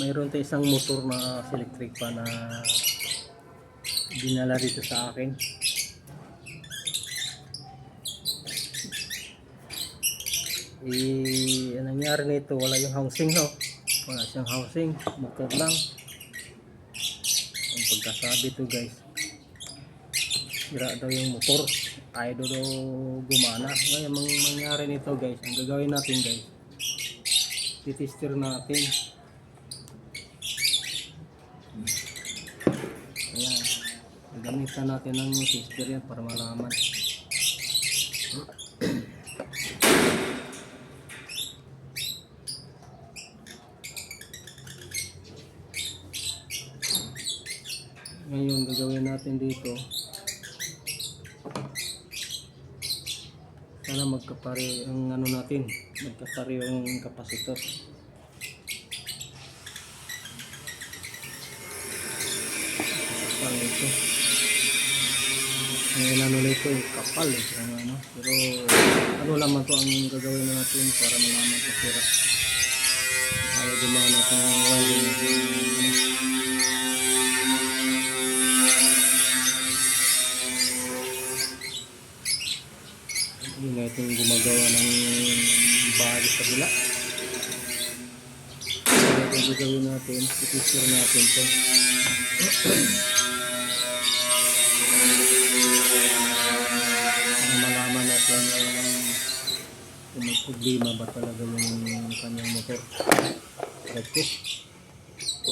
mayroon tayo isang motor na electric pa na dinala dito sa akin. Ang nangyari nito, wala yung housing, no? Wala siyang housing, motor lang. Ang pagkasabi to guys, sira daw yung motor, ayaw daw gumana. Ngayon mangyari nito guys, ang gagawin natin guys, titester natin. Ayan, gagamitan natin ng tester yan para malaman. Ngayon gagawin natin dito, sana magkapare ang ano natin, magkapare yung kapasitor. Kapal nito. Ngayon ano nito, kapal ang ano. Pero ano naman to ang gagawin natin para malaman kung sira. Ayaw gumana itong wiring natin. Yun na itong gumagawa ng bahay sa kabila. Ito gagawin natin, itisir natin ito. Para malaman natin kung may problema ba talaga yung kanyang motor. Right ko.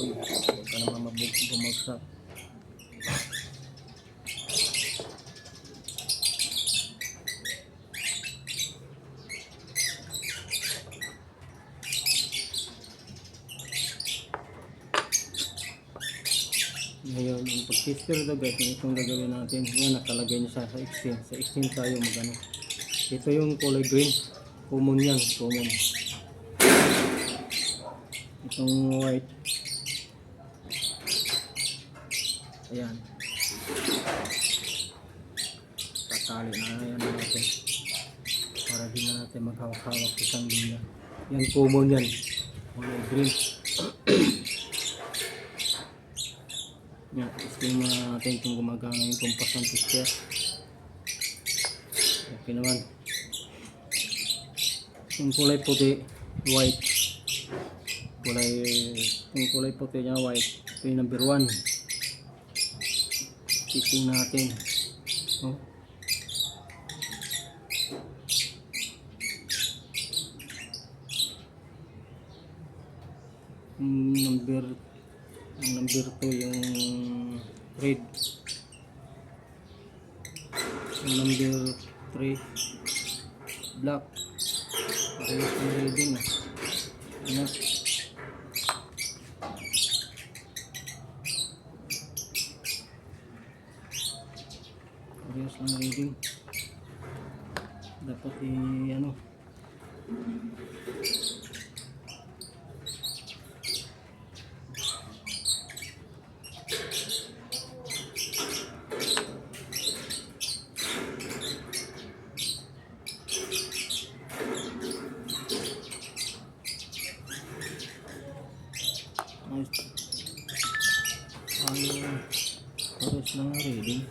Uy, huwag ka naman bumagsak. Ngayon, yung pag-tester ito guys, itong gagawin natin. Yan, nakalagay niya sa extend. Sa extend tayo magano. Ito yung kulay green. Common yan, common. Itong white. Ayan. Tatali na yan natin. Para di na natin maghawak-hawak isang linya. Yan, common yan. Kulay green. Yan, testing natin kung gumagana yung compass ng tester. Okay naman. Yung kulay puti, white. Yung kulay puti niya, white. Ito yung number 1. Testing natin. Oh. Number 2 yung red. Yung number 3 black. Parehas yung reading ah. Ano? Parehas lang reading. Dapat ano. Parehas lang reading.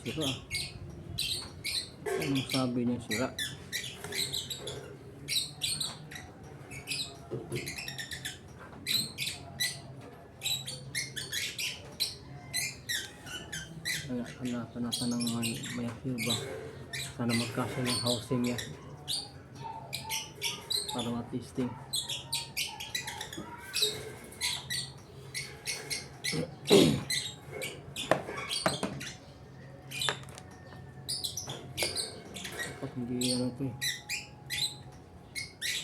Sira. Anong sabi niya sira? Hanapan ng may ba? Sana magkasya ng housing niya para ma-testing. Dapat hindi ano ito eh.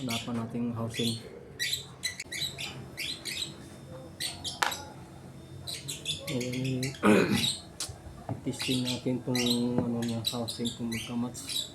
Hanapan natin yung housing. Testing natin itong ano niya, housing kung magkamats.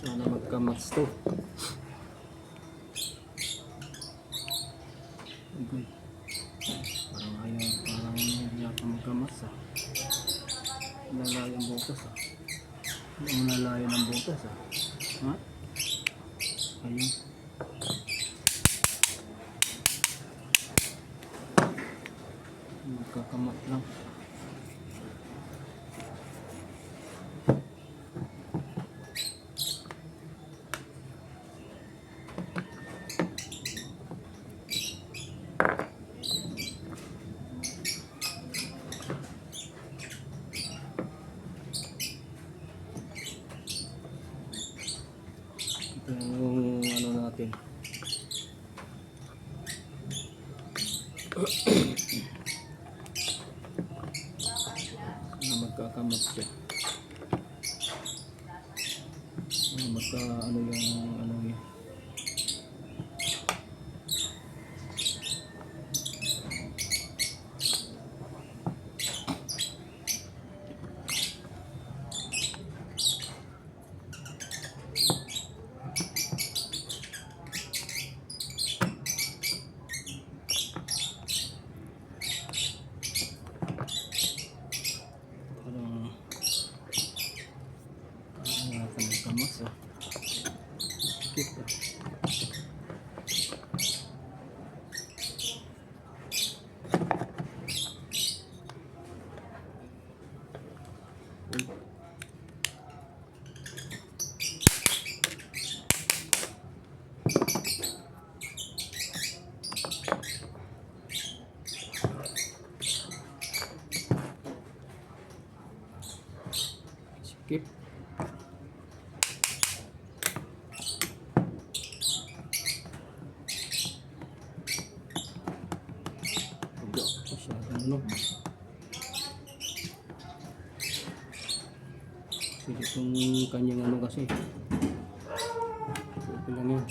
Sana magka-match to. Okay. Parang ayaw, parang hindi yata magka-match ah. Nalayo ang butas ah. Hindi mo nalayo ng butas ah. Ha? Ayun. Magkakamat lang. Ito yung ano natin. Na magkakamot siya. Magka ano yung ano yun. Kamas ah. Skip ah. Skip. Ano? Kasi itong kanyang ano kasi ito lang yan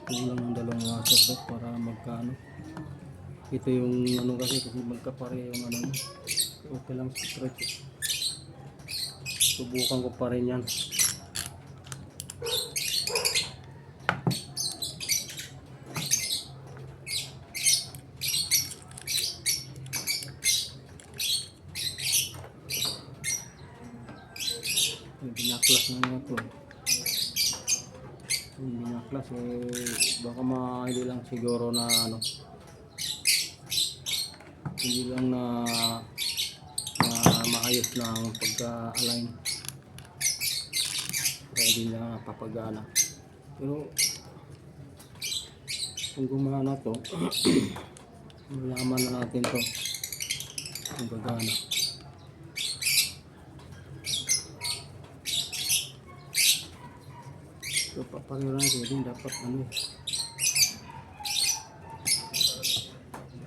kulang ng dalawang washer dot para magkano. Ito yung ano kasi magkapare yung ano niya. Okay lang stretch. Subukan ko pa rin yan. Binaklas na nga ito. Yung binaklas baka hindi lang siguro na ano, hindi lang na maayos na ang pagka-align, kaya hindi na papagana. Pero kung gumana to malaman na natin to kung gagana. So papareho lang din dapat ano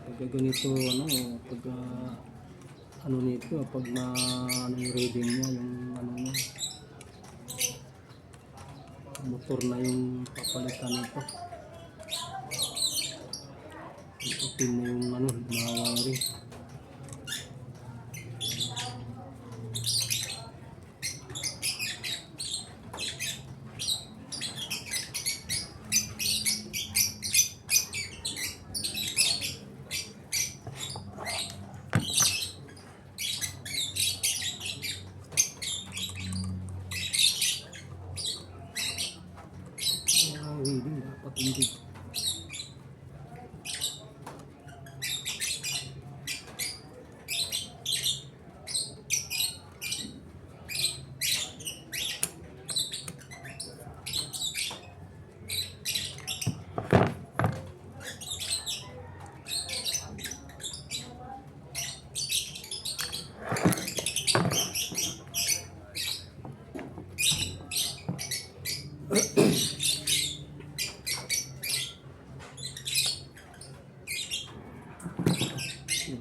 pag ganito ano pag ano nito pag ano yung reading niya yung ano niya motor na yung papalitan nito, itin na yung ano wiring. Reading dapat hindi.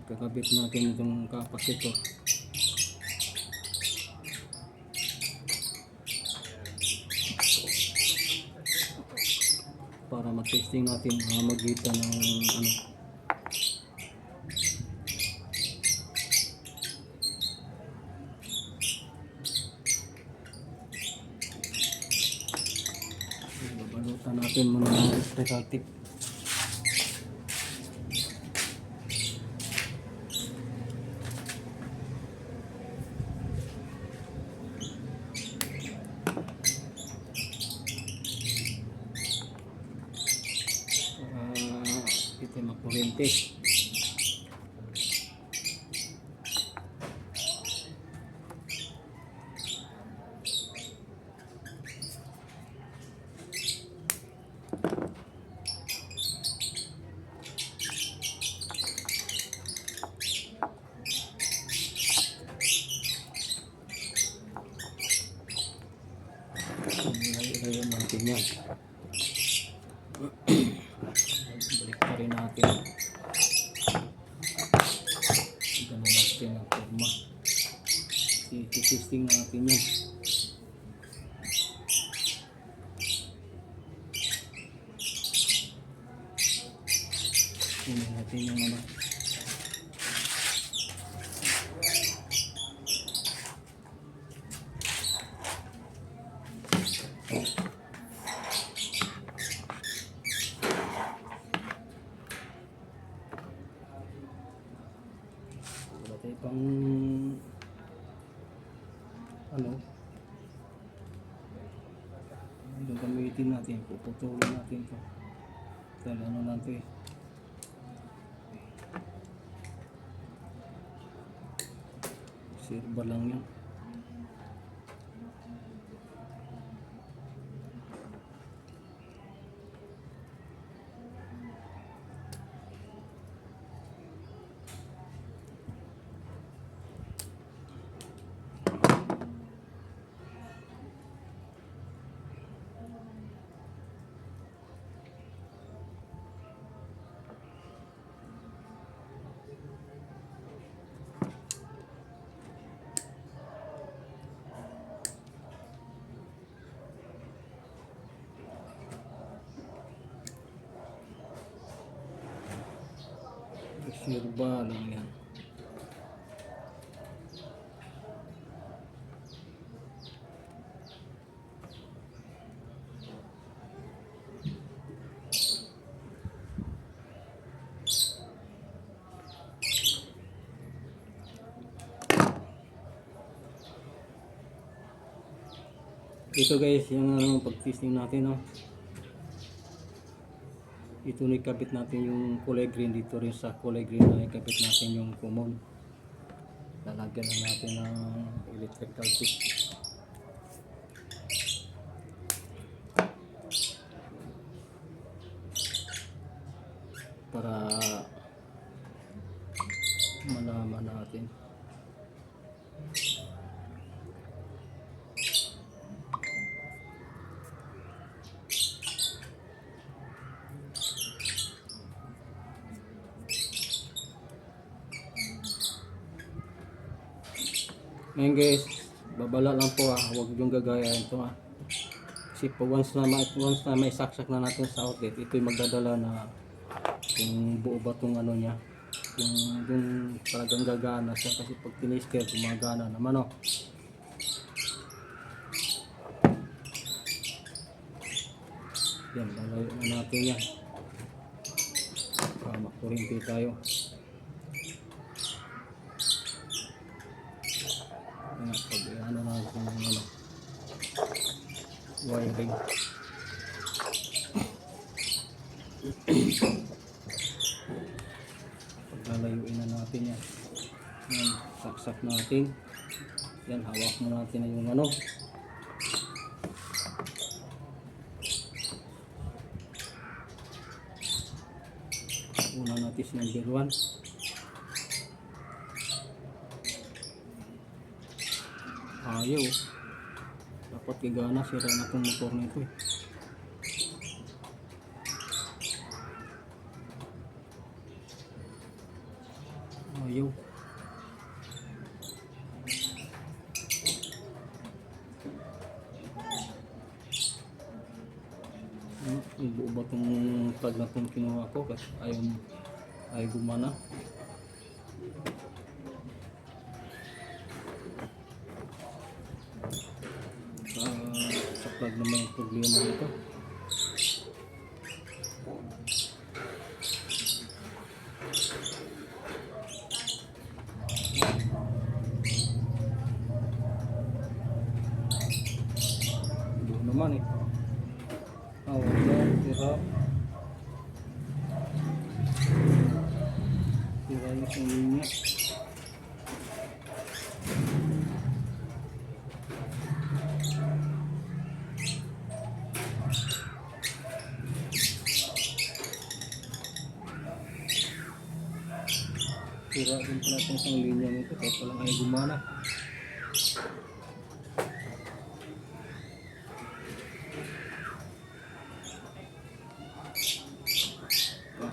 Kakabit natin itong capacitor para matesting natin magitan ng ano natin muna ng electrical tip. Ito yung makurente. Ilayin natin yan. Balik pa rin natin. Ganun natin ang forma. Testing natin yan. Tingnan natin yung ano. Wala tayo pang ano gagamitin natin, puputulin natin ito dahil ano lang ito eh, sirba lang yan. Sirba lang yan. Ito guys, yung ano, pag-testing natin, no? Ito nakabit natin yung kulay green, dito rin sa kulay green na nakabit natin yung common. Lalagyan na natin ng electrical tip. Para malaman natin. Ngayon guys, babala lang po huwag yung gagayahin ito kasi po once na may saksak na natin sa outlet, ito yung magdadala na yung buo ba itong ano niya, yung talagang gagana siya, kasi pag tinisker gumagana naman yan, lalayo na natin yan para makurinti tayo. Pag ano natin yung ano, wiring. Paglalayuin na natin yan. Yan, saksak natin. Yan, hawak na natin na yung ano. Una natin si number 1. Ayaw. Dapat gagana, sira na itong motor nito eh. Ayaw. Ibuo ba itong tag na itong kinuha ko kasi ayaw gumana. Sa plug naman yung problema nito. Sira din pala itong isang linya nito kahit walang ay gumana.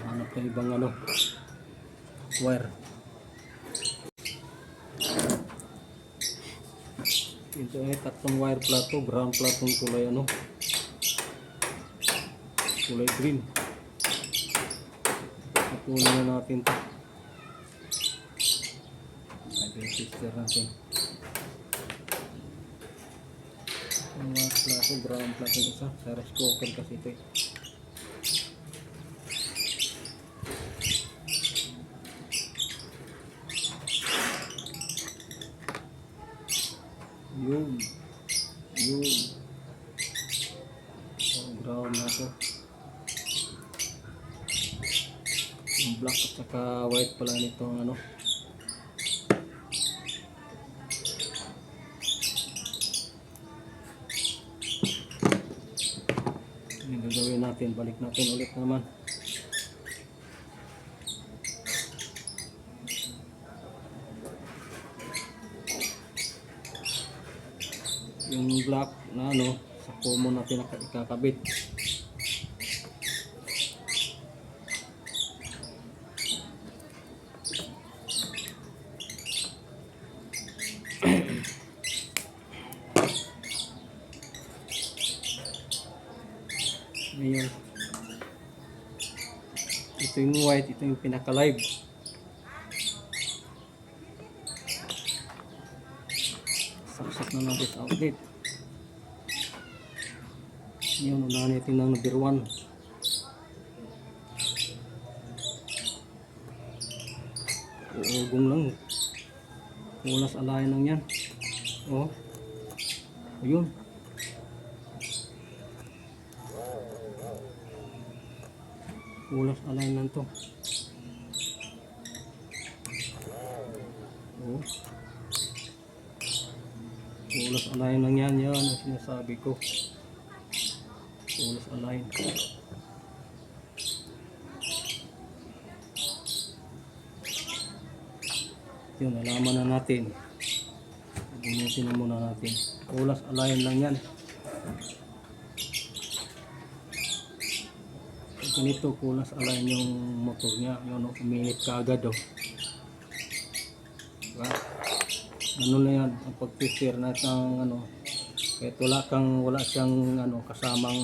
Hanap ng ibang ano, wire. Ito ay tatlong wire plato, brown platong kulay ano, kulay green. Napunin na natin ito. Lagyan sister natin. Ang wire plato, brown platong isa. Sa rice cooker kasi ito eh. Yun. Ang brown na to. Yung black at saka white pala nito ano. Yung gagawin natin, balik natin ulit naman. Yung black na ano, sa common natin ikakabit. Ngayon, ito yung white, ito yung pinaka-live. Saksak na natin sa outlet. Yan, unahan natin ng number 1. Uugong lang. Ulas alayan lang yan. Oh. Ayun. Ulas alayan lang to. Oh. Ulas alayan lang yan. Yan ang sinasabi ko. Ulas alayan. Yun, nalaman na natin. Bunutin na muna natin. Ulas alayan lang yan. Ganito, ulas alayan yung motor niya. Yun, uminit ka agad. Oh. Diba? Ano na yan, ang pag-prepare na ng ano, kahit wala siyang ano, kasamang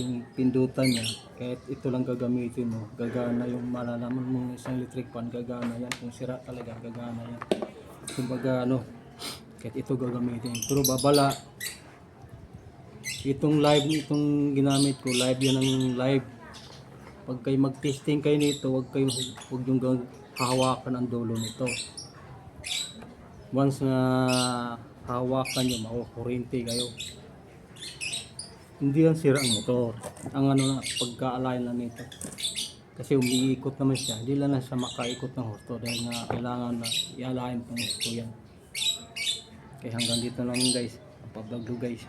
yung pindutan niya, kahit ito lang gagamitin mo, gagana yung malalaman mo isang electric fan, gagana yan. Kung sira talaga, gagana yan. Kumbaga ano, kahit ito gagamitin. Pero babala, itong itong ginamit ko, live yan ang live. Pag kayo mag-testing kayo nito, huwag yung hawakan ang dulo nito. Once na hawakan nyo, makukurente kayo. Hindi yan sira ang motor. Ang ano na, pagka-align lang nito. Kasi umiikot naman siya. Hindi lang na siya makaikot ng husto dahil nga kailangan na i-align itong husto yan. Kaya hanggang dito lang guys. Pa-vlog guys.